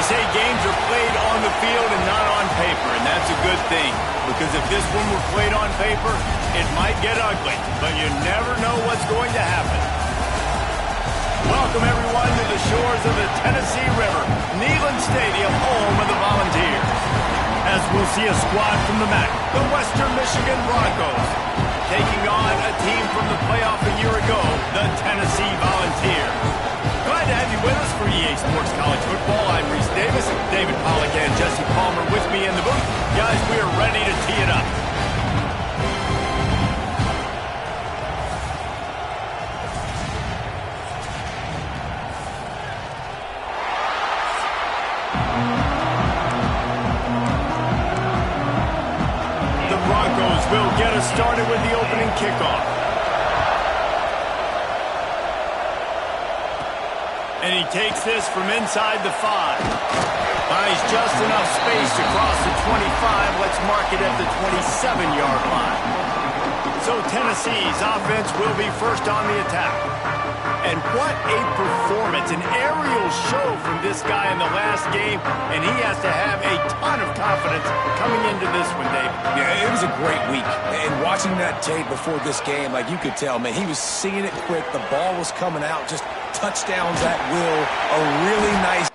They say games are played on the field and not on paper, and that's a good thing. Because if this one were played on paper, it might get ugly, but you never know what's going to happen. Welcome, everyone, to the shores of the Tennessee River, Neyland Stadium, home of the Volunteers. As we'll see a squad from the MAC, the Western Michigan Broncos, taking on a team from the playoff a year ago, the Tennessee Volunteers. Glad to have you with us for EA Sports College Football. I'm Reese Davis, David Pollack and Jesse Palmer with me in the booth. Guys, we are ready to tee it up. The Broncos will get us started with the opening kickoff. And he takes this from inside the 5. Buys just enough space to cross the 25. Let's mark it at the 27-yard line. So Tennessee's offense will be first on the attack. And what a performance, an aerial show from this guy in the last game, and he has to have a ton of confidence coming into this one, Dave. Yeah, it was a great week. And watching that tape before this game, like you could tell, man, he was seeing it quick. The ball was coming out, just touchdowns at will, a really nice.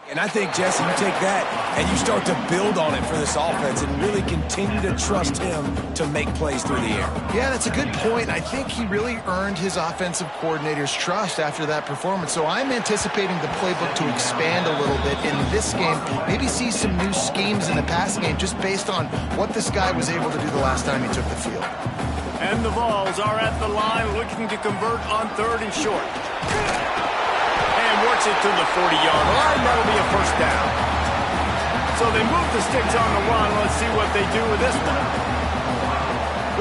And I think, Jesse, you take that and you start to build on it for this offense and really continue to trust him to make plays through the air. Yeah, that's a good point. I think he really earned his offensive coordinator's trust after that performance. So I'm anticipating the playbook to expand a little bit in this game. Maybe see some new schemes in the passing game just based on what this guy was able to do the last time he took the field. And the Vols are at the line looking to convert on 3rd and short. Works it to the 40-yard line. That'll be a first down. So they move the sticks on the run. Let's see what they do with this one.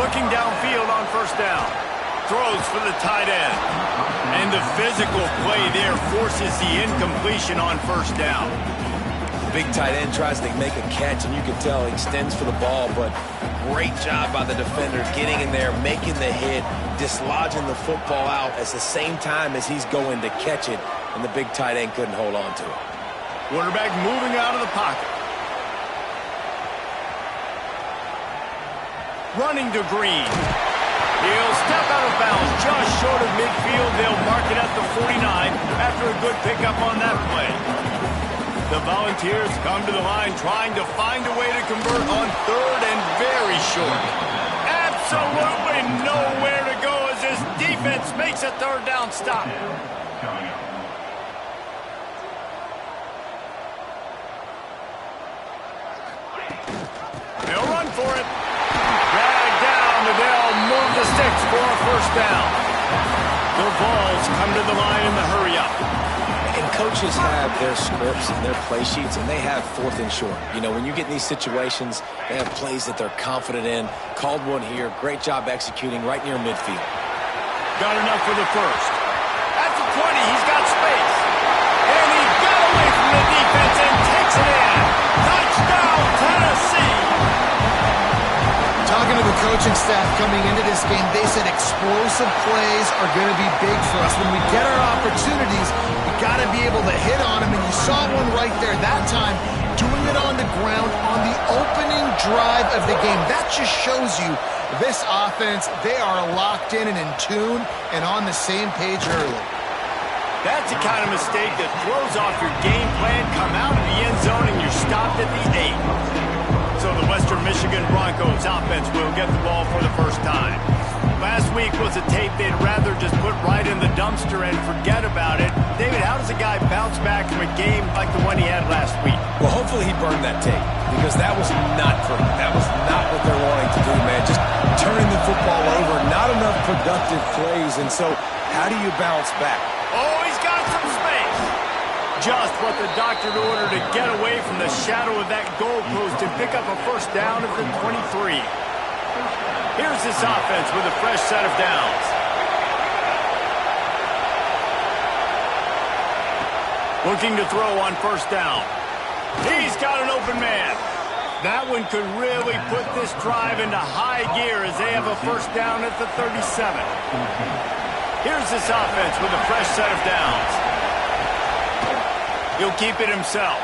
Looking downfield on first down. Throws for the tight end. And the physical play there forces the incompletion on first down. The big tight end tries to make a catch, and you can tell he extends for the ball, but great job by the defender getting in there, making the hit, dislodging the football out at the same time as he's going to catch it. And the big tight end couldn't hold on to it. Quarterback moving out of the pocket. Running to Green. He'll step out of bounds just short of midfield. They'll mark it at the 49 after a good pickup on that play. The Volunteers come to the line trying to find a way to convert on third and very short. Absolutely nowhere to go as this defense makes a third down stop. They'll run for it. Dragged down, and they'll move the sticks for a first down. The Vols come to the line in the hurry-up. And coaches have their scripts and their play sheets, and they have fourth and short. You know, when you get in these situations, they have plays that they're confident in. Called one here. Great job executing right near midfield. Got enough for the first. At the 20, he's got space. And he got away from the defense and takes it in. Touchdown, Tennessee! Talking to the coaching staff coming into this game, they said explosive plays are going to be big for us. When we get our opportunities, we got to be able to hit on them, and you saw one right there that time, doing it on the ground on the opening drive of the game. That just shows you this offense, they are locked in and in tune and on the same page early. That's the kind of mistake that throws off your game plan. Come out of the end zone and you're stopped at the 8. So the Western Michigan Broncos offense will get the ball for the first time. Last week was a tape they'd rather just put right in the dumpster and forget about it. David, how does a guy bounce back from a game like the one he had last week? Well, hopefully he burned that tape, because that was not pretty. That was not what they're wanting to do, man. Just turning the football over, not enough productive plays. And so how do you bounce back? Oh, he's got some space. Just what the doctor ordered to get away from the shadow of that goalpost and pick up a first down at the 23. Here's this offense with a fresh set of downs. Looking to throw on first down. He's got an open man. That one could really put this drive into high gear as they have a first down at the 37. Here's this offense with a fresh set of downs. He'll keep it himself.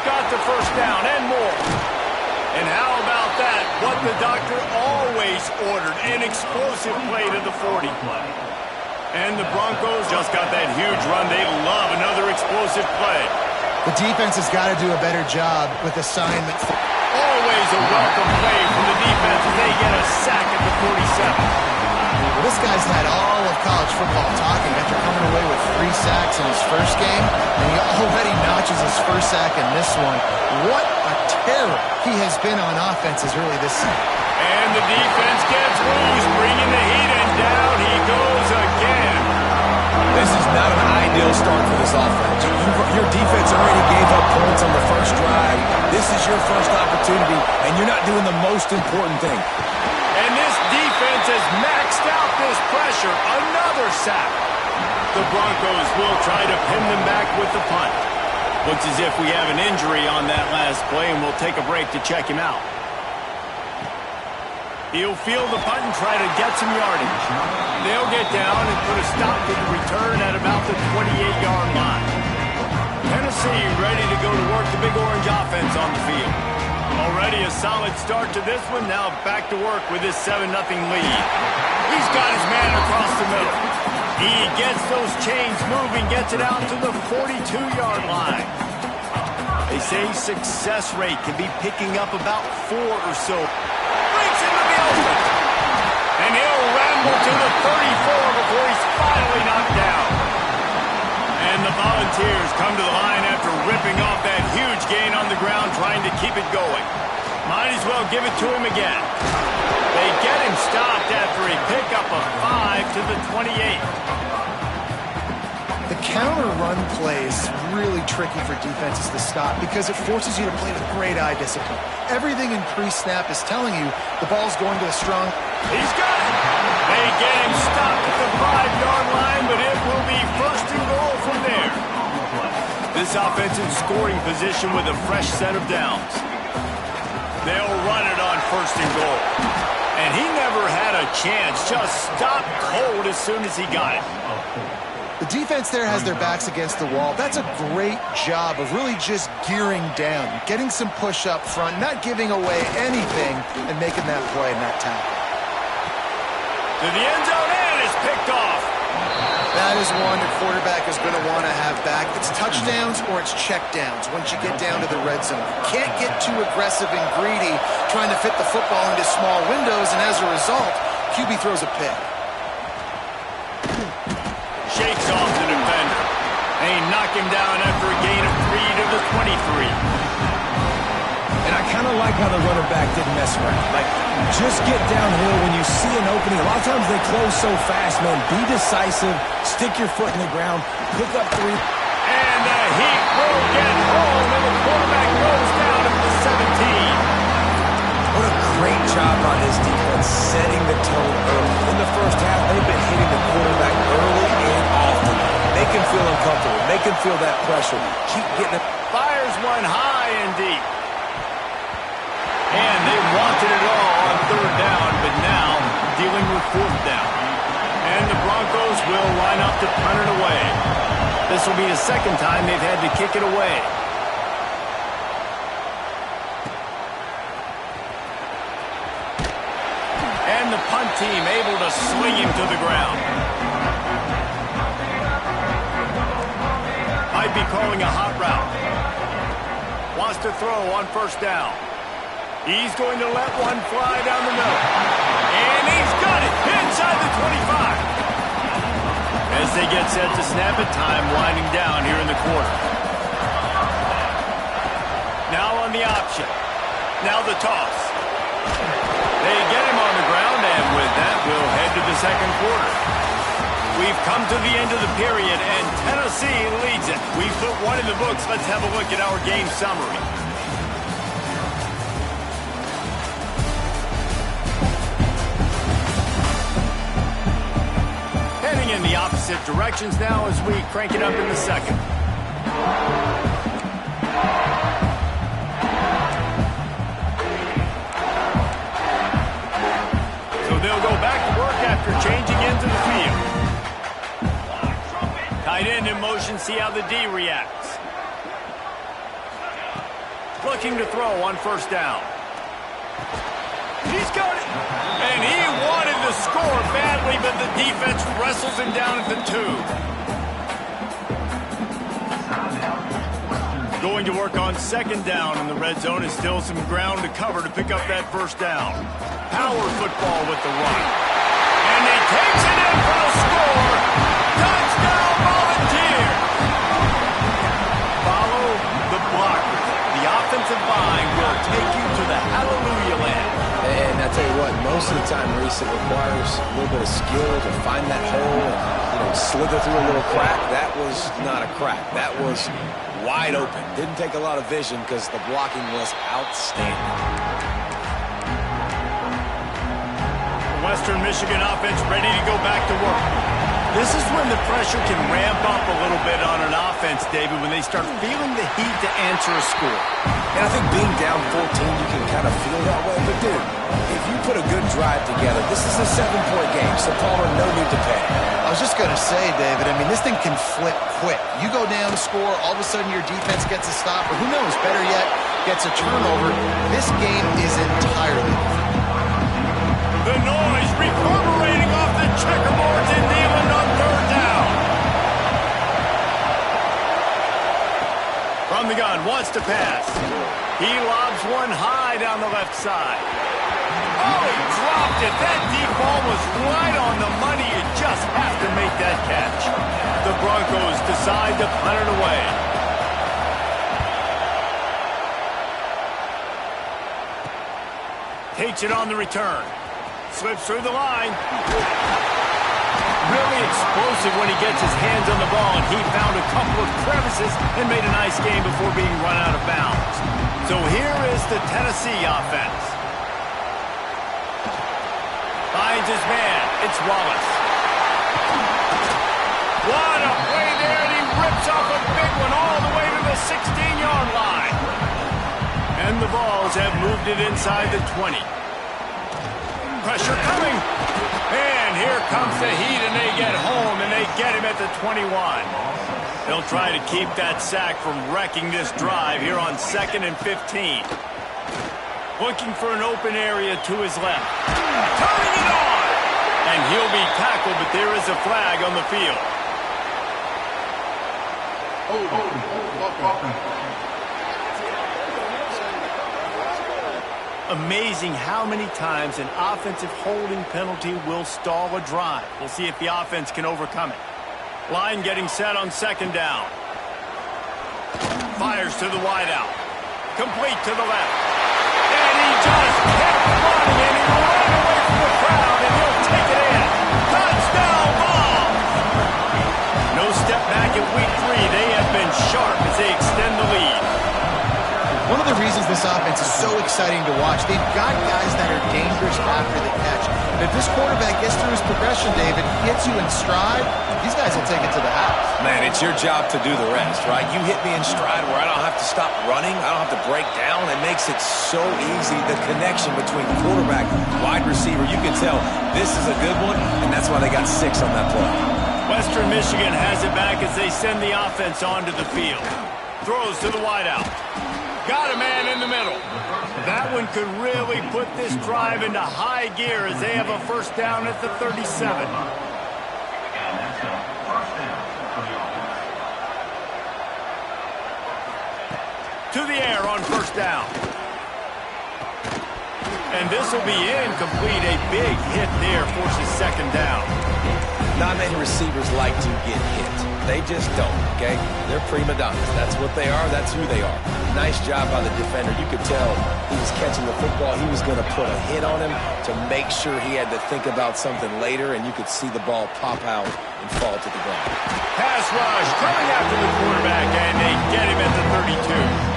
Got the first down and more. And how about that? What the doctor always ordered, an explosive play to the 40. And the Broncos just got that huge run. They love another explosive play. The defense has got to do a better job with assignment. Always a welcome play from the defense as they get a sack at the 47. Well, this guy's had all of college football talking after coming away with 3 sacks in his first game, and he already notches his first sack in this one. What a terror he has been on offense as early this season. And the defense gets loose, bringing the heat, and down he goes again. This is not an ideal start for this offense. Your defense already gave up points on the first drive. This is your first opportunity, and you're not doing the most important thing. And this defense has maxed out this pressure. Another sack. The Broncos will try to pin them back with the punt. Looks as if we have an injury on that last play, and we'll take a break to check him out. He'll field the punt and try to get some yardage. They'll get down and put a stop to the return at about the 28-yard line. Tennessee ready to go to work the Big Orange offense on the field. Already a solid start to this one. Now back to work with his 7-0 lead. He's got his man across the middle. He gets those chains moving, gets it out to the 42-yard line. They say success rate can be picking up about 4 or so. Breaks into the open. And he'll ramble to the 34 before he's finally knocked down. And the Volunteers come to the line after ripping off that huge gain on the ground, trying to keep it going. Might as well give it to him again. They get him stopped after a pickup of 5 to the 28. The counter run play is really tricky for defenses to stop because it forces you to play with great eye discipline. Everything in pre-snap is telling you the ball's going to the strong. He's got it. They get him stopped at the 5-yard line, but it will be first and goal from there. This offense in scoring position with a fresh set of downs. They'll run it on first and goal. And he never had a chance, just stopped cold as soon as he got it. The defense there has their backs against the wall. That's a great job of really just gearing down, getting some push up front, not giving away anything, and making that play and that tackle. To the end zone, and it's picked off. That is one the quarterback is going to want to have back. It's touchdowns or it's checkdowns once you get down to the red zone. You can't get too aggressive and greedy trying to fit the football into small windows, and as a result, QB throws a pick. Shakes off the defender. And he knocked him down after a gain of 3 to the 23. And I kind of like how the running back didn't mess around. Like, just get downhill when you see an opening. A lot of times they close so fast, man. Be decisive. Stick your foot in the ground. Pick up 3. And the Heat will get home, and the quarterback goes down at the 17. What a great job by this defense, setting the tone early. In the first half, they've been hitting the quarterback early and often. Make him feel uncomfortable. Make him feel that pressure. Keep getting it. Fires one high and deep. And they wanted it all on third down, but now dealing with fourth down. And the Broncos will line up to punt it away. This will be the second time they've had to kick it away. And the punt team able to swing him to the ground. Might be calling a hot route. Wants to throw on first down. He's going to let one fly down the middle. And he's got it inside the 25. As they get set to snap it, time winding down here in the quarter. Now on the option. Now the toss. They get him on the ground, and with that, we'll head to the second quarter. We've come to the end of the period, and Tennessee leads it. We've put one in the books. Let's have a look at our game summary. Heading in the opposite directions now as we crank it up in the second. So they'll go back to work after changing into the field. Tight end in motion, see how the D reacts. Looking to throw on first down. He's got it. And he wanted the score badly, but the defense wrestles him down at the 2. Going to work on second down in the red zone is still some ground to cover to pick up that first down. Power football with the run. And he takes it in for the score. Touchdown, Volunteers! Follow the blocker. The offensive line will take you to the hallelujah land. And I tell you what, most of the time, Reese, it requires a little bit of skill to find that hole and slither through a little crack. That was not a crack. That was wide open. Didn't take a lot of vision because the blocking was outstanding. The Western Michigan offense ready to go back to work. This is when the pressure can ramp up a little bit on an offense, David, when they start feeling the heat to answer a score. And I think being down 14, you can kind of feel that way. But, dude, if you put a good drive together, this is a 7-point game, so Palmer, no need to panic. I was just going to say, David, I mean, this thing can flip quick. You go down to score, all of a sudden your defense gets a stop, or who knows, better yet, gets a turnover. This game is entirely different. The noise reverberating off the checkerboards in Neyland on third down. From the gun, wants to pass. He lobs one high down the left side. Oh, he dropped it. That deep ball was right on the money. You just have to make that catch. The Broncos decide to punt it away. Takes it on the return. Slips through the line. Really explosive when he gets his hands on the ball, and he found a couple of crevices and made a nice game before being run out of bounds. So here is the Tennessee offense. Finds his man. It's Wallace. What a play there, and he rips off a big one all the way to the 16-yard line. And the Vols have moved it inside the 20. Pressure coming. And here comes the Heat, and they get home, and they get him at the 21. They'll try to keep that sack from wrecking this drive here on 2nd and 15. Looking for an open area to his left. Turning it on. And he'll be tackled, but there is a flag on the field. Amazing how many times an offensive holding penalty will stall a drive. We'll see if the offense can overcome it. Line getting set on second down. Fires to the wideout. Complete to the left. And he just kept running, and he ran away from the crowd, and he'll take it in. Touchdown ball! No step back in week 3. They have been sharp as they extend the lead. One of the reasons this offense is so exciting to watch, they've got guys that are dangerous after the catch. And if this quarterback gets through his progression, David, hits you in stride, these guys will take it to the house. Man, it's your job to do the rest, right? You hit me in stride where I don't have to stop running. I don't have to break down. It makes it so easy. The connection between quarterback, wide receiver, you can tell this is a good one, and that's why they got 6 on that play. Western Michigan has it back as they send the offense onto the field. Throws to the wideout. Got a man in the middle. That one could really put this drive into high gear as they have a first down at the 37. To the air on first down. And this will be incomplete. A big hit there forces second down. Not many receivers like to get hit. They just don't, okay? They're prima donnas. That's what they are. That's who they are. Nice job by the defender. You could tell he was catching the football. He was going to put a hit on him to make sure he had to think about something later, and you could see the ball pop out and fall to the ground. Pass rush coming after the quarterback, and they get him at the 32.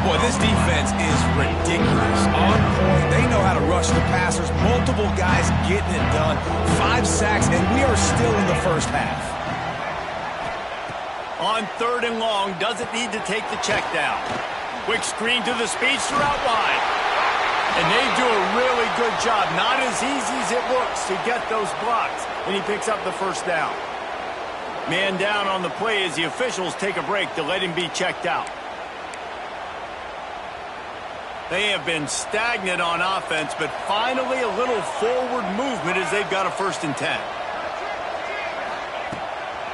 Boy, this defense is ridiculous. On point. They know how to rush the passers. Multiple guys getting it done. 5 sacks, and we are still in the first half. On 3rd and long, doesn't need to take the check down. Quick screen to the speedster out wide. And they do a really good job. Not as easy as it looks to get those blocks. And he picks up the first down. Man down on the play as the officials take a break to let him be checked out. They have been stagnant on offense, but finally a little forward movement as they've got a 1st and 10.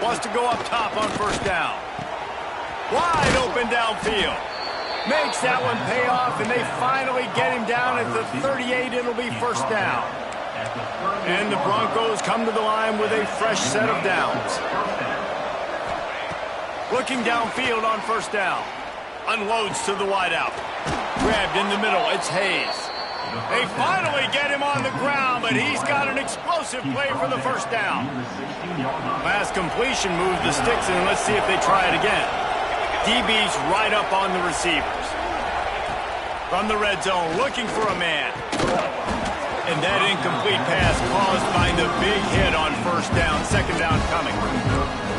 Wants to go up top on first down. Wide open downfield. Makes that one pay off, and they finally get him down at the 38. It'll be first down. And the Broncos come to the line with a fresh set of downs. Looking downfield on first down. Unloads to the wideout. Grabbed in the middle. It's Hayes. They finally get him on the ground, but he's got an explosive play for the first down. Last completion moved the sticks, and let's see if they try it again. DB's right up on the receivers. From the red zone, looking for a man. And that incomplete pass caused by the big hit on first down. Second down coming.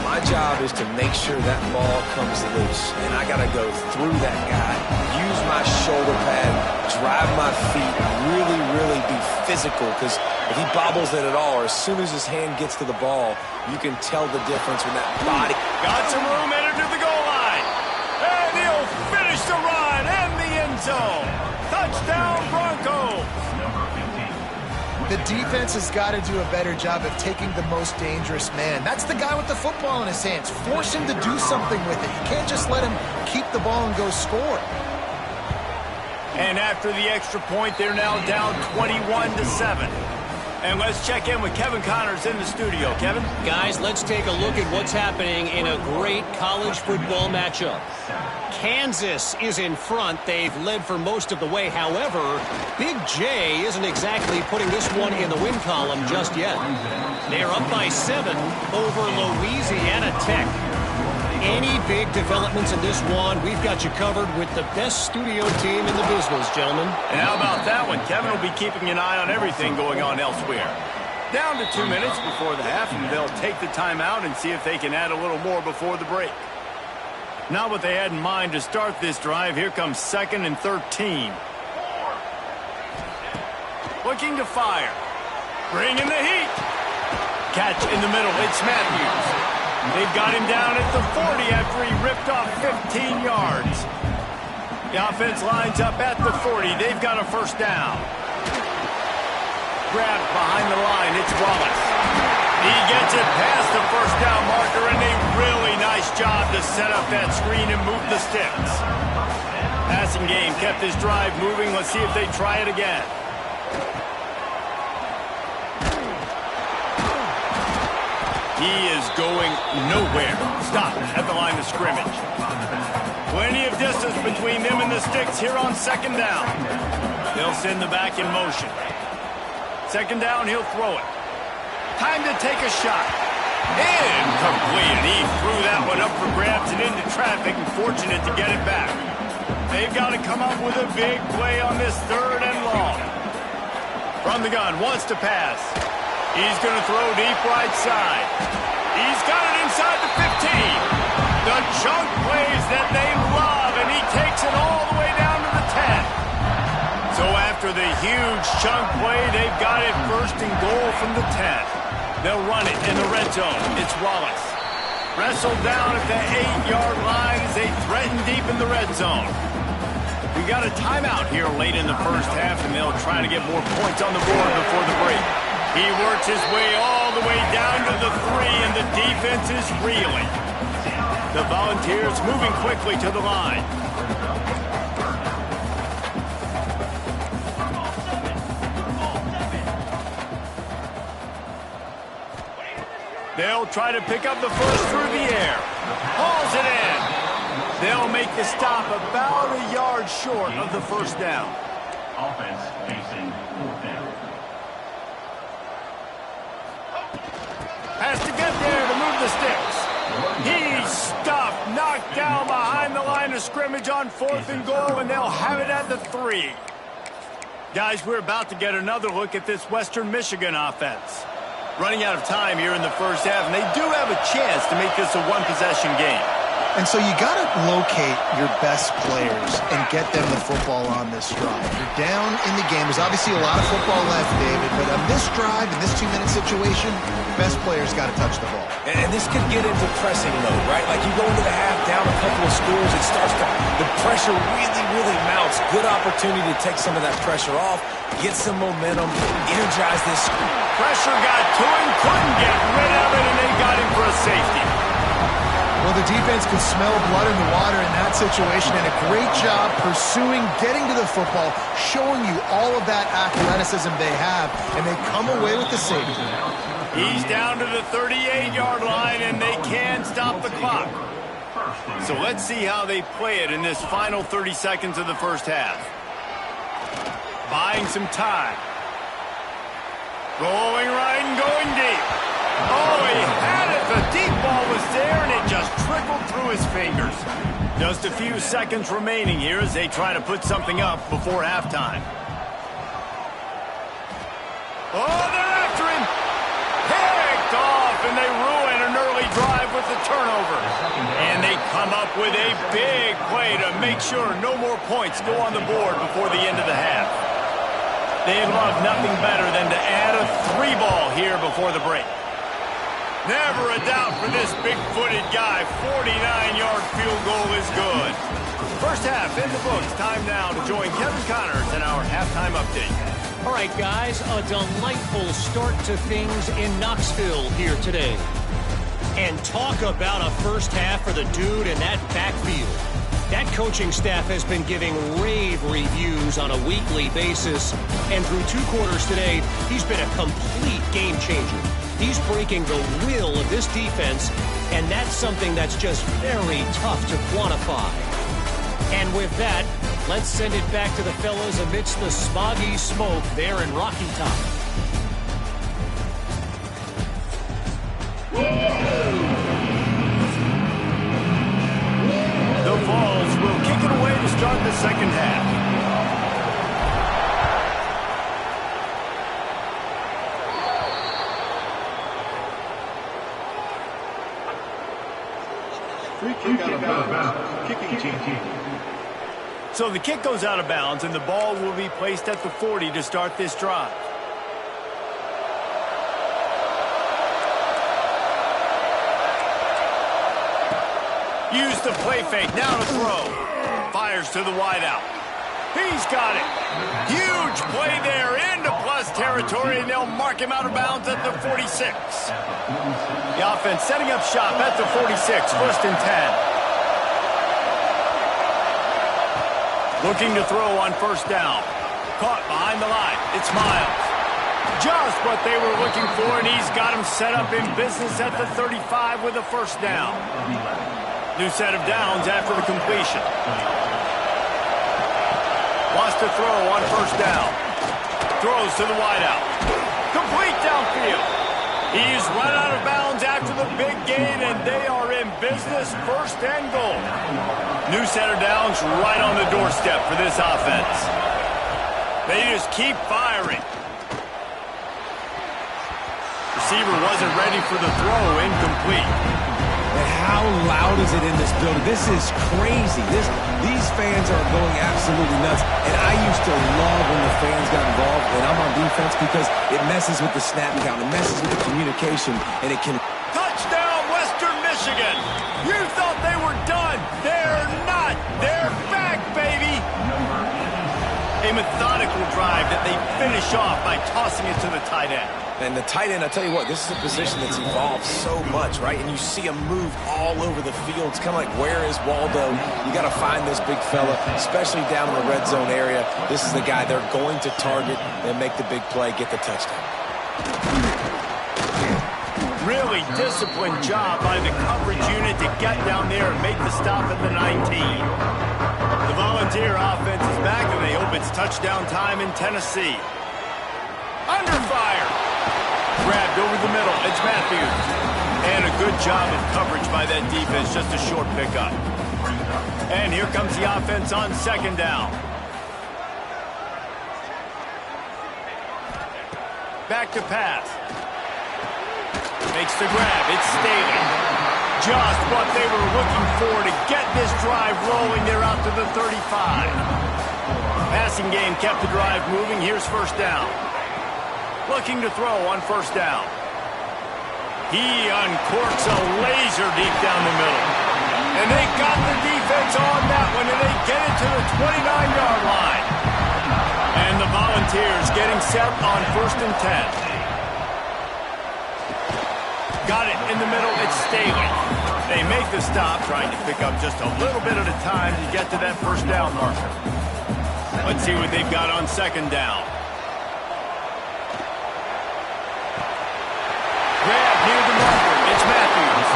My job is to make sure that ball comes loose, and I got to go through that guy, use my shoulder pad, drive my feet, really be physical, because if he bobbles it at all, or as soon as his hand gets to the ball, you can tell the difference when that body... Got some room, entered to the goal line. And he'll finish the run and the end zone. Touchdown, Broncos. The defense has got to do a better job of taking the most dangerous man. That's the guy with the football in his hands. Force him to do something with it. You can't just let him keep the ball and go score. And after the extra point, they're now down 21-7. And let's check in with Kevin Connors in the studio. Kevin? Guys, let's take a look at what's happening in a great college football matchup. Kansas is in front. They've led for most of the way. However, Big J isn't exactly putting this one in the win column just yet. They're up by 7 over Louisiana Tech. Any big developments in this one, we've got you covered with the best studio team in the business, gentlemen. And how about that one? Kevin will be keeping an eye on everything going on elsewhere. Down to 2 minutes before the half, and they'll take the timeout and see if they can add a little more before the break. Not what they had in mind to start this drive. Here comes 2nd and 13. Looking to fire. Bringing the heat. Catch in the middle. It's Matthews. They've got him down at the 40 after he ripped off 15 yards. The offense lines up at the 40. They've got a first down. grab behind the line. It's Wallace. He gets it past the first down marker, and a really nice job to set up that screen and move the sticks. Passing game kept this drive moving. Let's see if they try it again. He is going nowhere. Stop at the line of scrimmage. Plenty of distance between them and the sticks here on second down. They'll send the back in motion. Second down, he'll throw it. Time to take a shot. Incomplete. He threw that one up for grabs and into traffic, and fortunate to get it back. They've got to come up with a big play on this third and long. From the gun, wants to pass. He's going to throw deep right side. He's got it inside the 15. The chunk plays that they love, and he takes it all the way down to the 10. So after the huge chunk play, they've got it first and goal from the 10. They'll run it in the red zone. It's Wallace. Wrestled down at the 8-yard line as they threaten deep in the red zone. We got a timeout here late in the first half, and they'll try to get more points on the board before the break. He works his way all the way down to the 3, and the defense is reeling. The Volunteers moving quickly to the line. They'll try to pick up the first through the air. Hauls it in. They'll make the stop about a yard short of the first down. Offense facing fourth down. Has to get there to move the sticks. He's stuffed, knocked down behind the line of scrimmage on fourth and goal, and they'll have it at the 3. Guys, we're about to get another look at this Western Michigan offense. Running out of time here in the first half, and they do have a chance to make this a one-possession game. And so you got to locate your best players and get them the football on this drive. You're down in the game. There's obviously a lot of football left, David, but on this drive, in this 2-minute situation, best players got to touch the ball. And this could get into pressing mode, right? Like you go into the half, down a couple of scores, it starts to, the pressure really mounts. Good opportunity to take some of that pressure off, get some momentum, energize this. Pressure got to him, couldn't get rid of it, and they got him for a safety. Well, the defense could smell blood in the water in that situation, and a great job pursuing, getting to the football, showing you all of that athleticism they have, and they come away with the safety. He's down to the 38-yard line, and they can stop the clock. So let's see how they play it in this final 30 seconds of the first half. Buying some time. Going right and going deep. Oh, he had it. The deep ball was there, and it just trickled through his fingers. Just a few seconds remaining here as they try to put something up before halftime. Oh, they're after him. Picked off, and they ruin an early drive with the turnover. And they come up with a big play to make sure no more points go on the board before the end of the half. They'd love nothing better than to add a 3-ball here before the break. Never a doubt for this big-footed guy. 49-yard field goal is good. First half in the books. Time now to join Kevin Connors in our halftime update. All right, guys, a delightful start to things in Knoxville here today. And talk about a first half for the dude in that backfield. That coaching staff has been giving rave reviews on a weekly basis. And through 2 quarters today, he's been a complete game changer. He's breaking the will of this defense, and that's something that's just very tough to quantify. And with that, let's send it back to the fellas amidst the smoggy smoke there in Rocky Top. The Vols will kick it away to start the second half. Free kick out of bounds. Kicking team. So the kick goes out of bounds, and the ball will be placed at the 40 to start this drive. Use the play fake, now to throw. Fires to the wideout. He's got it. Huge play there into plus territory, and they'll mark him out of bounds at the 46. The offense setting up shop at the 46, 1st and 10. Looking to throw on 1st down. Caught behind the line. It's Miles. Just what they were looking for, and he's got him set up in business at the 35 with a 1st down. New set of downs after the completion. Wants to throw on 1st down. Throws to the wideout. Complete downfield. He's run out of bounds after the big gain, and they are in business, 1st and goal. New set of downs right on the doorstep for this offense. They just keep firing. Receiver wasn't ready for the throw, incomplete. And how loud is it in this building? This is crazy. These fans are going absolutely nuts. And I used to love when the fans got involved when I'm on defense because it messes with the snap count, it messes with the communication, and it can... Touchdown, Western Michigan! You thought they were done. They're not. They're back, baby! A methodical drive that they finish off by tossing it to the tight end. And the tight end, I tell you what, this is a position that's evolved so much, right? And you see him move all over the field. It's kind of like, where is Waldo? You got to find this big fella, especially down in the red zone area. This is the guy they're going to target and make the big play, get the touchdown. Really disciplined job by the coverage unit to get down there and make the stop at the 19. The Volunteer offense is back, and they hope it's touchdown time in Tennessee. Under fire. Grabbed over the middle. It's Matthews. And a good job of coverage by that defense. Just a short pickup. And here comes the offense on 2nd down. Back to pass. Makes the grab. It's Staley. Just what they were looking for to get this drive rolling. They're out to the 35. Passing game kept the drive moving. Here's 1st down. Looking to throw on 1st down. He uncorks a laser deep down the middle. And they got the defense on that one, and they get it to the 29-yard line. And the Volunteers getting set on 1st and 10. Got it in the middle. It's Staley. They make the stop, trying to pick up just a little bit at a time to get to that 1st down marker. Let's see what they've got on 2nd down. Grab near the marker. It's Matthews.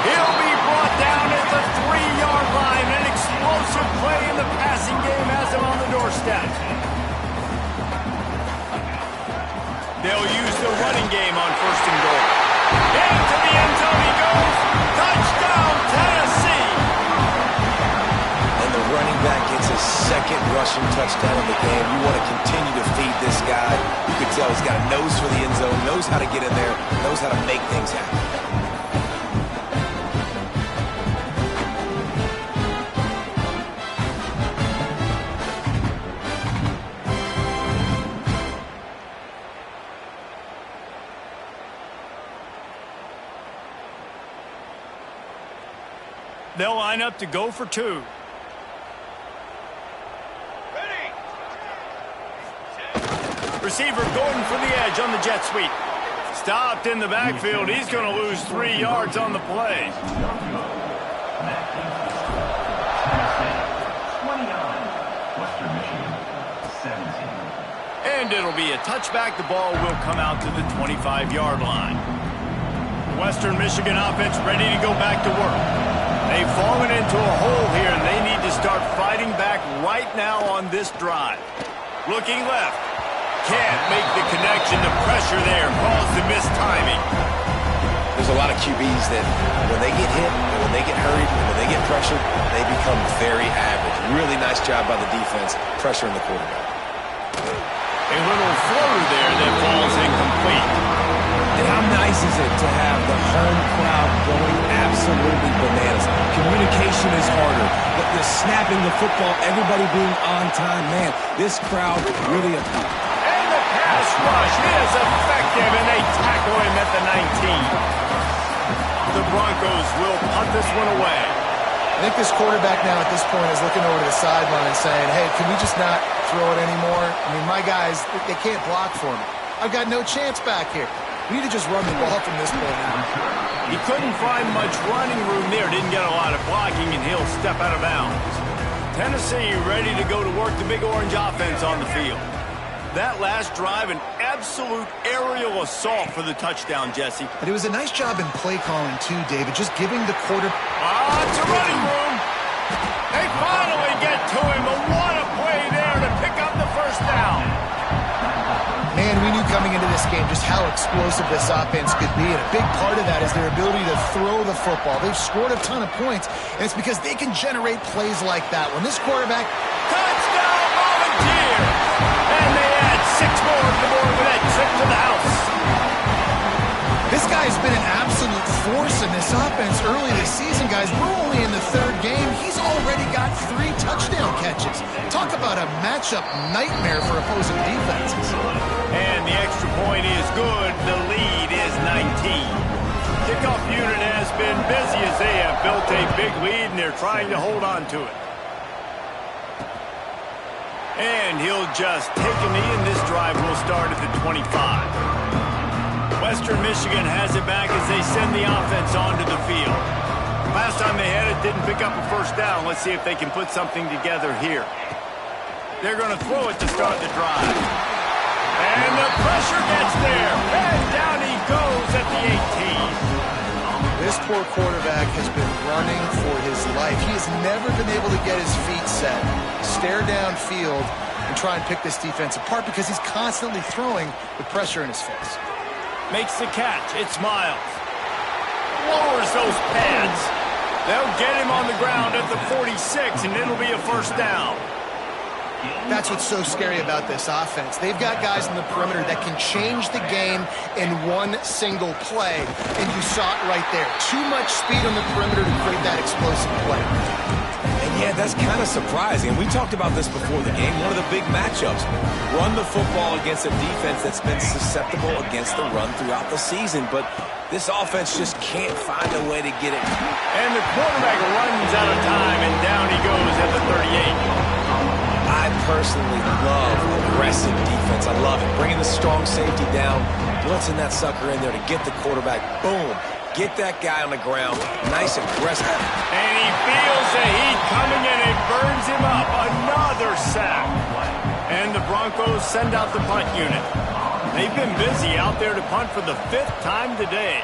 He'll be brought down at the 3-yard line. An explosive play in the passing game has him on the doorstep. They'll use the running game on 1st and goal. Into the end zone he goes. Touchdown, Tennessee! And the running back gets his 2nd rushing touchdown of the game. You want to continue to feed this guy. You can tell he's got a nose for the end zone, knows how to get in there, knows how to make things happen. They'll line up to go for 2. Receiver going for the edge on the jet sweep. Stopped in the backfield. He's going to lose 3 yards on the play. And it'll be a touchback. The ball will come out to the 25-yard line. Western Michigan offense ready to go back to work. They've fallen into a hole here, and they need to start fighting back right now on this drive. Looking left. Can't make the connection. The pressure there caused the missed timing. There's a lot of QBs that when they get hit, and when they get hurried, and when they get pressured, they become very average. Really nice job by the defense, pressuring the quarterback. A little floater there that falls incomplete. And how nice is it to have the home crowd going absolutely bananas? Communication is harder. The snapping the football, everybody being on time. Man, this crowd really... And the pass rush is effective, and they tackle him at the 19. The Broncos will punt this one away. I think this quarterback now at this point is looking over to the sideline saying, hey, can we just not throw it anymore? I mean, my guys, they can't block for me. I've got no chance back here. We need to just run the ball from this point on. He couldn't find much running room there. Didn't get a lot of blocking, and he'll step out of bounds. Tennessee ready to go to work the Big Orange offense on the field. That last drive, an absolute aerial assault for the touchdown, Jesse. But it was a nice job in play calling, too, David, just giving the quarter... It's a running room. They finally get to him, but what a play there to pick up the first down. Man, we knew coming into this game just how explosive this offense could be, and a big part of that is their ability to throw the football. They've scored a ton of points, and it's because they can generate plays like that. When this quarterback... Touchdown, Volunteers! And they add 6 more to the board with that trip to the house. This guy's been an absolute force in this offense early this season, guys. We're only in the 3rd game. He's already got 3 touchdown catches. Talk about a matchup nightmare for opposing defenses. And the extra point is good. The lead is 19. Kickoff unit has been busy as they have built a big lead, and they're trying to hold on to it. And he'll just take a knee, and this drive will start at the 25. Western Michigan has it back as they send the offense onto the field. Last time they had it, didn't pick up a first down. Let's see if they can put something together here. They're going to throw it to start the drive. And the pressure gets there. And down he goes at the 18. This poor quarterback has been running for his life. He has never been able to get his feet set, stare downfield, and try and pick this defense apart because he's constantly throwing with pressure in his face. Makes the catch. It's Miles. Lowers those pads. They'll get him on the ground at the 46, and it'll be a first down. That's what's so scary about this offense. They've got guys in the perimeter that can change the game in one single play, and you saw it right there. Too much speed on the perimeter to create that explosive play. And yeah, that's kind of surprising. And we talked about this before the game. One of the big matchups. Run the football against a defense that's been susceptible against the run throughout the season. But this offense just can't find a way to get it. And the quarterback runs out of time, and down he goes at the 38. I personally love aggressive defense. I love it. Bringing the strong safety down, blitzing that sucker in there to get the quarterback. Boom. Get that guy on the ground. Nice aggressive. And he feels the heat coming in. It burns him up. Another sack. And the Broncos send out the punt unit. They've been busy out there to punt for the 5th time today.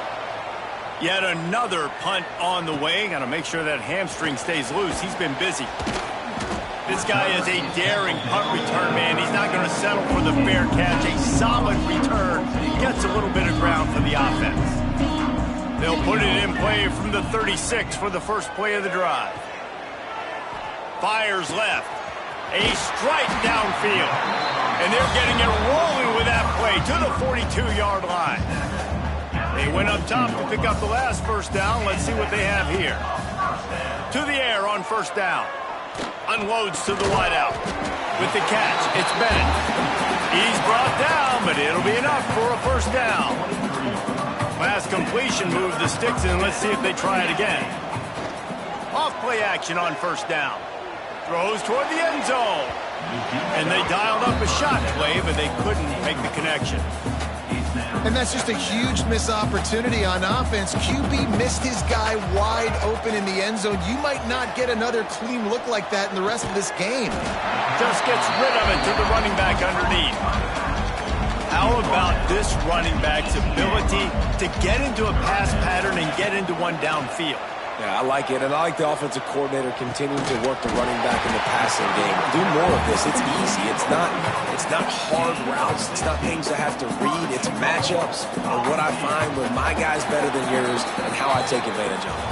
Yet another punt on the way. Got to make sure that hamstring stays loose. He's been busy. This guy is a daring punt return man. He's not going to settle for the fair catch. A solid return. Gets a little bit of ground for the offense. They'll put it in play from the 36 for the first play of the drive. Fires left. A strike downfield. And they're getting it rolling with that play to the 42-yard line. They went up top to pick up the last first down. Let's see what they have here. To the air on first down. Unloads to the wideout. With the catch, it's Bennett. He's brought down, but it'll be enough for a first down. Last completion moved the sticks in. Let's see if they try it again. Off play action on first down. Throws toward the end zone. And they dialed up a shot play, but they couldn't make the connection. And that's just a huge missed opportunity on offense. QB missed his guy wide open in the end zone. You might not get another clean look like that in the rest of this game. Just gets rid of it to the running back underneath. How about this running back's ability to get into a pass pattern and get into one downfield? Yeah, I like it, and I like the offensive coordinator continuing to work the running back in the passing game. Do more of this. It's easy. It's not hard routes. It's not things I have to read. It's matchups and what I find with my guys better than yours and how I take advantage of it.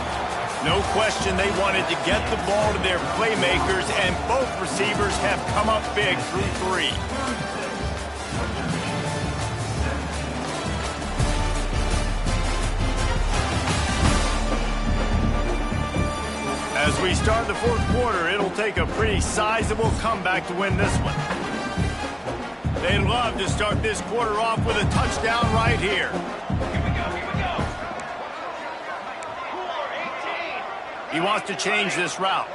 No question they wanted to get the ball to their playmakers, and both receivers have come up big through 3. As we start the 4th quarter, it'll take a pretty sizable comeback to win this one. They'd love to start this quarter off with a touchdown right here. Here we go. He wants to change this route.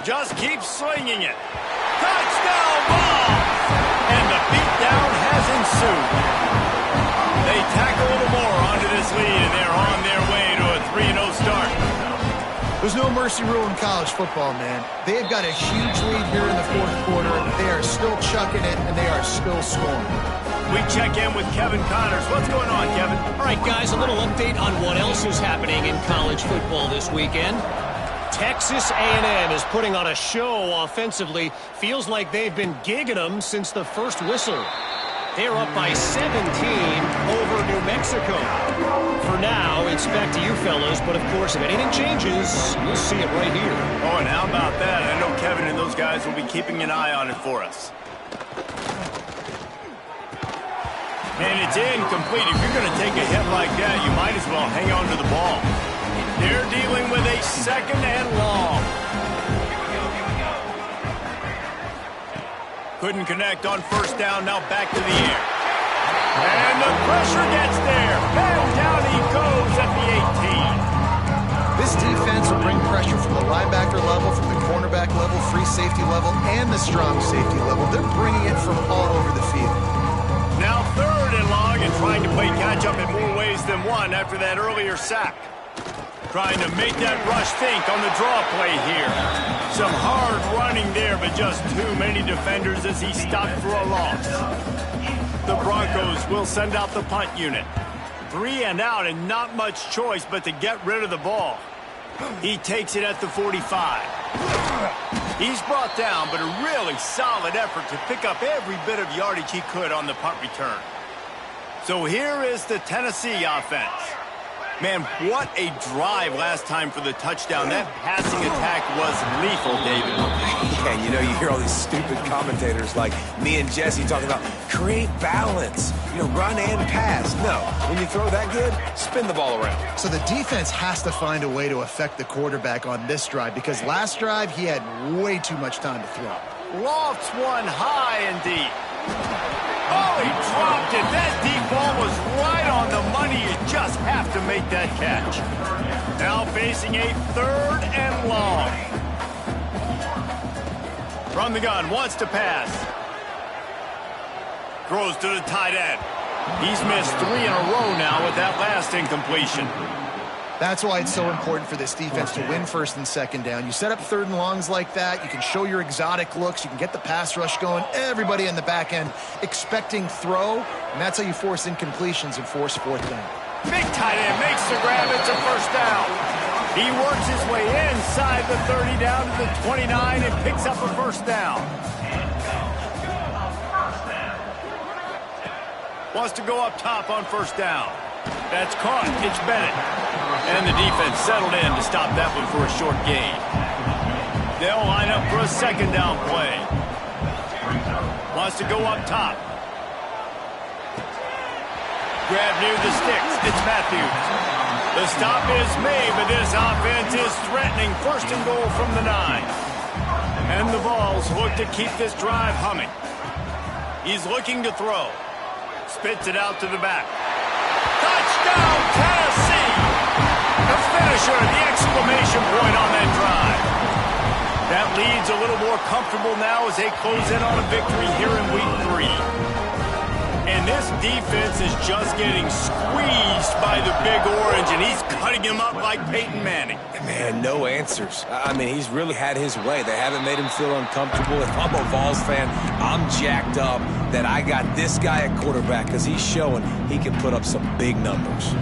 Just keeps slinging it. Touchdown ball! And the beatdown has ensued. They tack a little more onto this lead, and they're on their way to a 3-0 start. There's no mercy rule in college football, man. They've got a huge lead here in the fourth quarter. They are still chucking it, and they are still scoring. We check in with Kevin Connors. What's going on, Kevin? All right, guys, a little update on what else is happening in college football this weekend. Texas A&M is putting on a show offensively. Feels like they've been gigging them since the first whistle. They're up by 17 over New Mexico. For now, it's back to you fellas, but of course, if anything changes, you'll see it right here. Oh, and how about that? I know Kevin and those guys will be keeping an eye on it for us. And it's incomplete. If you're going to take a hit like that, you might as well hang on to the ball. They're dealing with a second and long. Couldn't connect on first down, now back to the air. And the pressure gets there. And down he goes at the 18. This defense will bring pressure from the linebacker level, from the cornerback level, free safety level, and the strong safety level. They're bringing it from all over the field. Now third and long and trying to play catch-up in more ways than one after that earlier sack. Trying to make that rush think on the draw play here. Some hard running there, but just too many defenders as he stopped for a loss. The Broncos will send out the punt unit. 3 and out and not much choice but to get rid of the ball. He takes it at the 45. He's brought down, but a really solid effort to pick up every bit of yardage he could on the punt return. So here is the Tennessee offense. Man, what a drive last time for the touchdown. That passing attack was lethal, David. Yeah, you know, you hear all these stupid commentators like me and Jesse talking about create balance, you know, run and pass. No, when you throw that good, spin the ball around. So the defense has to find a way to affect the quarterback on this drive because last drive he had way too much time to throw. Lofts one high and deep. Oh, he dropped it. That deep ball was right on the money. You just have to make that catch. Now facing a third and long. From the gun, wants to pass. Throws to the tight end. He's missed 3 in a row now with that last incompletion. That's why it's so important for this defense to win first and second down. You set up third and longs like that. You can show your exotic looks. You can get the pass rush going. Everybody in the back end expecting throw. And that's how you force incompletions and force fourth down. Big tight end makes the grab. It's a first down. He works his way inside the 30 down to the 29 and picks up a first down. Wants to go up top on first down. That's caught. It's Bennett. And the defense settled in to stop that one for a short gain. They'll line up for a second down play. Wants to go up top. Grab near the sticks. It's Matthews. The stop is made, but this offense is threatening. First and goal from the 9. And the Vols look to keep this drive humming. He's looking to throw. Spits it out to the back. Touchdown, Tennessee! The finisher, the exclamation point on that drive. That lead's a little more comfortable now as they close in on a victory here in week 3. And this defense is just getting squeezed by the Big Orange, and he's cutting him up like Peyton Manning. Man, no answers. I mean, he's really had his way. They haven't made him feel uncomfortable. If I'm a Vols fan, I'm jacked up that I got this guy at quarterback because he's showing he can put up some big numbers.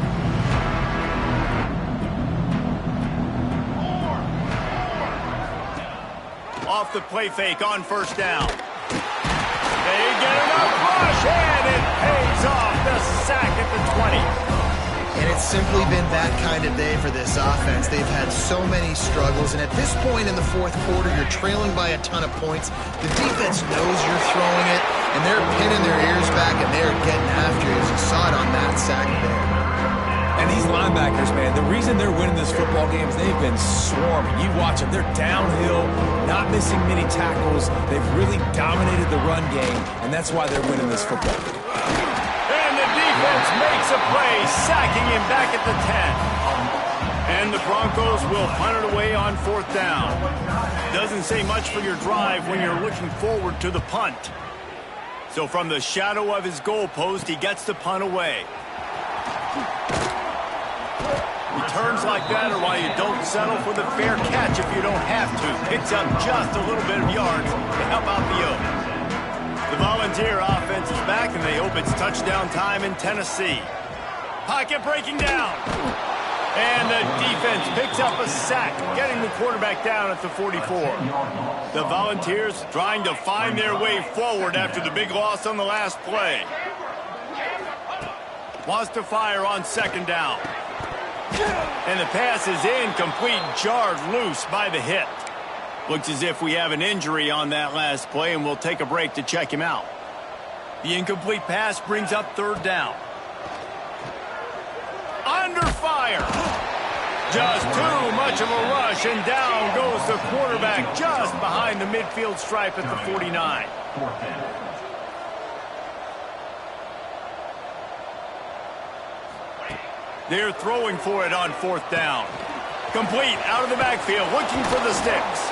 Off the play fake on first down. They get enough rush, and it pays off. The sack at the 20. And it's simply been that kind of day for this offense. They've had so many struggles, and at this point in the fourth quarter, you're trailing by a ton of points. The defense knows you're throwing it, and they're pinning their ears back, and they're getting after you, as you saw it on that sack there. And these linebackers, man, the reason they're winning this football game is they've been swarming. You watch them. They're downhill, not missing many tackles. They've really dominated the run game, and that's why they're winning this football game. And the defense defense makes a play, sacking him back at the 10. And the Broncos will punt it away on 4th down. Doesn't say much for your drive when you're looking forward to the punt. So from the shadow of his goalpost, he gets the punt away. Returns like that are why you don't settle for the fair catch if you don't have to. Picks up just a little bit of yards to help out the Oaks. The Volunteer offense is back, and they hope it's touchdown time in Tennessee. Pocket breaking down. And the defense picks up a sack, getting the quarterback down at the 44. The Volunteers trying to find their way forward after the big loss on the last play. Wants to fire on 2nd down. And the pass is incomplete, jarred loose by the hit. Looks as if we have an injury on that last play, and we'll take a break to check him out. The incomplete pass brings up 3rd down. Under fire. Just too much of a rush, and down goes the quarterback just behind the midfield stripe at the 49. They're throwing for it on 4th down. Complete out of the backfield, looking for the sticks.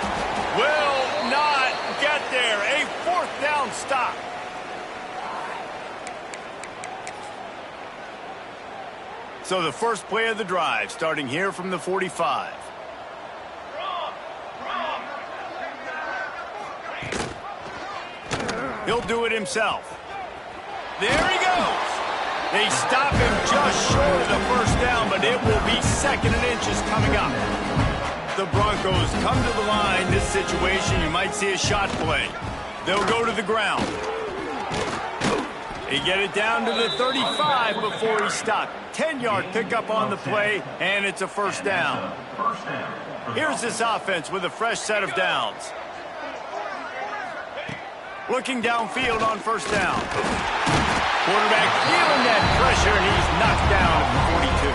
Will not get there. A 4th down stop. So the first play of the drive, starting here from the 45. He'll do it himself. There he goes. They stop him just short of the 1st down, but it will be 2nd and inches coming up. The Broncos come to the line. This situation, you might see a shot play. They'll go to the ground. They get it down to the 35 before he stopped. 10-yard pickup on the play, and it's a 1st down. Here's this offense with a fresh set of downs. Looking downfield on 1st down. Quarterback feeling that pressure, and he's knocked down at the 42.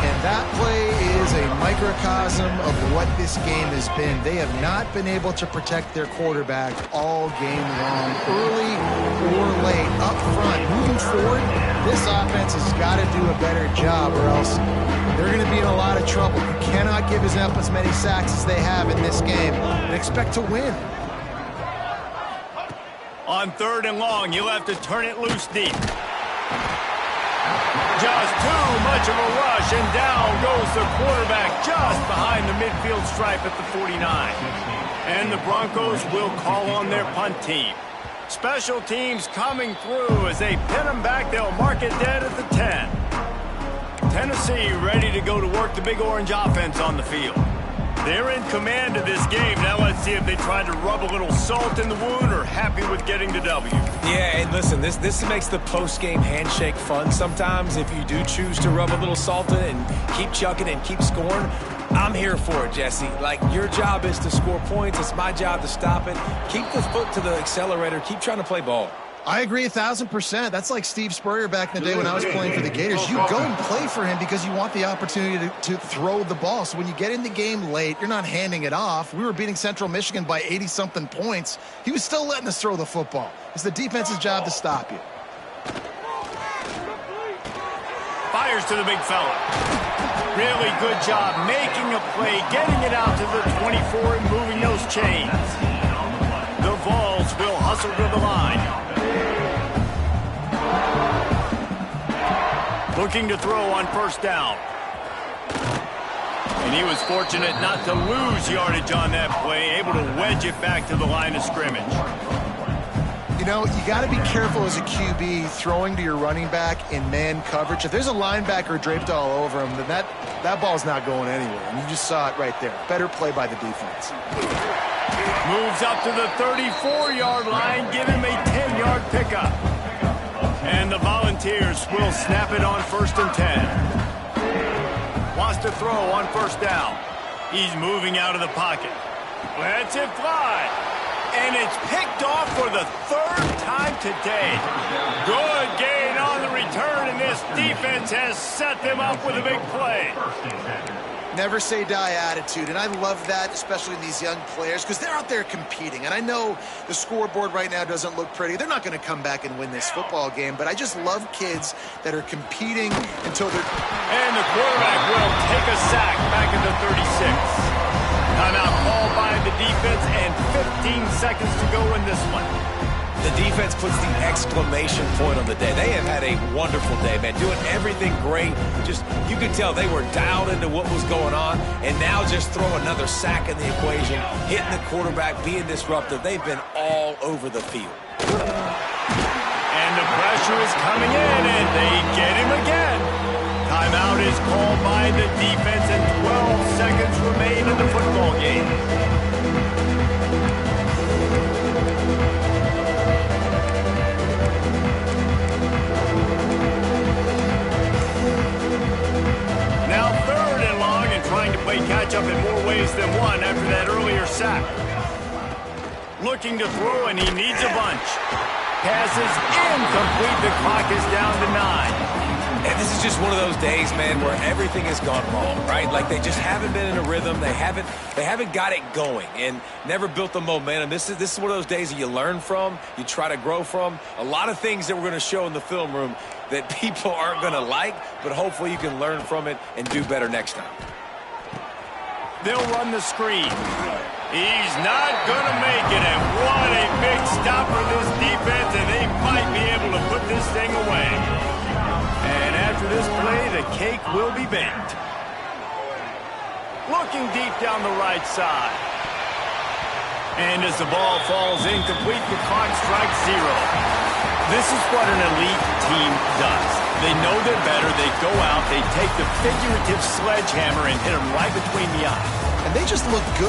And that play is a microcosm of what this game has been. They have not been able to protect their quarterback all game long, early or late, up front. Moving forward, this offense has got to do a better job, or else they're going to be in a lot of trouble. You cannot give up as many sacks as they have in this game and expect to win. On 3rd and long, you'll have to turn it loose deep. Just too much of a rush, and down goes the quarterback just behind the midfield stripe at the 49. And the Broncos will call on their punt team. Special teams coming through as they pin them back. They'll mark it dead at the 10. Tennessee ready to go to work the Big Orange offense on the field. They're in command of this game. Now let's see if they try to rub a little salt in the wound or happy with getting the W. Yeah, and listen, this makes the post-game handshake fun sometimes. If you do choose to rub a little salt in it and keep chucking and keep scoring, I'm here for it, Jesse. Like, your job is to score points. It's my job to stop it. Keep the foot to the accelerator. Keep trying to play ball. I agree 1,000%. That's like Steve Spurrier back in the day when I was playing for the Gators. You go and play for him because you want the opportunity to throw the ball. So when you get in the game late, you're not handing it off. We were beating Central Michigan by 80-something points. He was still letting us throw the football. It's the defense's job to stop you. Fires to the big fella. Really good job making a play, getting it out to the 24 and moving those chains. The Vols will hustle to the line. Looking to throw on 1st down. And he was fortunate not to lose yardage on that play, able to wedge it back to the line of scrimmage. You know, you got to be careful as a QB throwing to your running back in man coverage. If there's a linebacker draped all over him, then that ball's not going anywhere. And you just saw it right there. Better play by the defense. Moves up to the 34-yard line, give him a 10-yard pickup. And the Volunteers will snap it on 1st and 10. Wants to throw on 1st down. He's moving out of the pocket. Lets it fly. And it's picked off for the 3rd time today. Good gain on the return, and this defense has set them up with a big play. Never say die attitude, and I love that, especially in these young players, because they're out there competing. And I know the scoreboard right now doesn't look pretty. They're not going to come back and win this football game, but I just love kids that are competing until they're... And the quarterback will take a sack back at the 36. Timeout called by the defense, and 15 seconds to go in this one. The defense puts the exclamation point on the day. They have had a wonderful day, man, doing everything great. Just, you could tell they were dialed into what was going on, and now just throw another sack in the equation, hitting the quarterback, being disruptive. They've been all over the field. And the pressure is coming in, and they get him again. Timeout is called by the defense, and 12 seconds remain in the football game. Now 3rd and long, and trying to play catch-up in more ways than one after that earlier sack. Looking to throw, and he needs a bunch. Passes incomplete. The clock is down to 9. And this is just one of those days, man, where everything has gone wrong, right? Like they just haven't been in a rhythm. They haven't got it going and never built the momentum. This is one of those days that you learn from, you try to grow from. A lot of things that we're going to show in the film room that people aren't going to like, but hopefully you can learn from it and do better next time. They'll run the screen. He's not going to make it, and what a big stop for this defense, and they might be able to put this thing away. And after this play, the cake will be baked. Looking deep down the right side. And as the ball falls incomplete, the clock strikes 0. This is what an elite team does. They know they're better. They go out, they take the figurative sledgehammer and hit them right between the eyes. And they just look good.